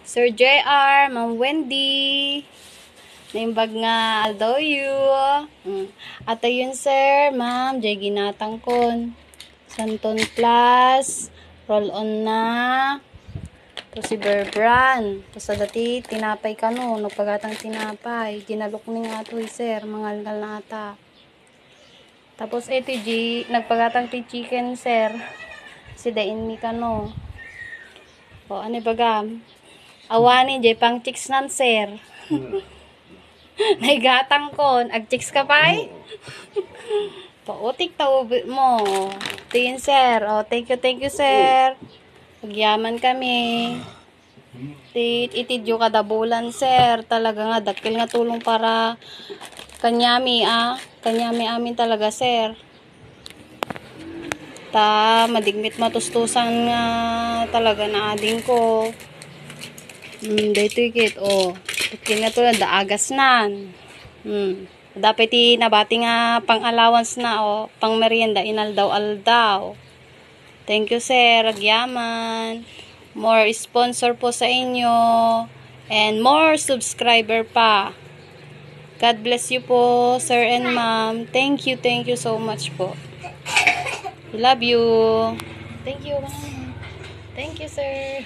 Sir JR, Ma'am Wendy. Naimbag nga, aldaw you. At ayun sir, ma'am, jay ginatangkon. Santon Plus, roll on na. To si Berbran. To sa dati, tinapay ka no, nagpagatang tinapay. Ginalok ni nga to sir, mangalgal na ata. Tapos ito nagpagatang ti chicken sir. Si dain mi ka no. O, ano bagam? Awani, jay pang chicks nan sir. Naigatang kon. Ag-chicks ka pa eh? Pautik tawag mo. Tingin sir. Oh, thank you sir. Pagyaman kami. Itidyo kada bulan sir. Talaga nga, dakil nga tulong para kanyami Kanyami amin talaga sir. Madigmit matustusan nga talaga na ading ko. Dito ikit. Oh. Ito nga to na daagas nan. Dapat nabati nga pang allowance na o pang merienda inaldaw-aldaw. Thank you sir, agyaman. More sponsor po sa inyo and more subscriber pa. God bless you po sir and ma'am. Thank you so much po. Love you. Thank you ma'am. Thank you sir.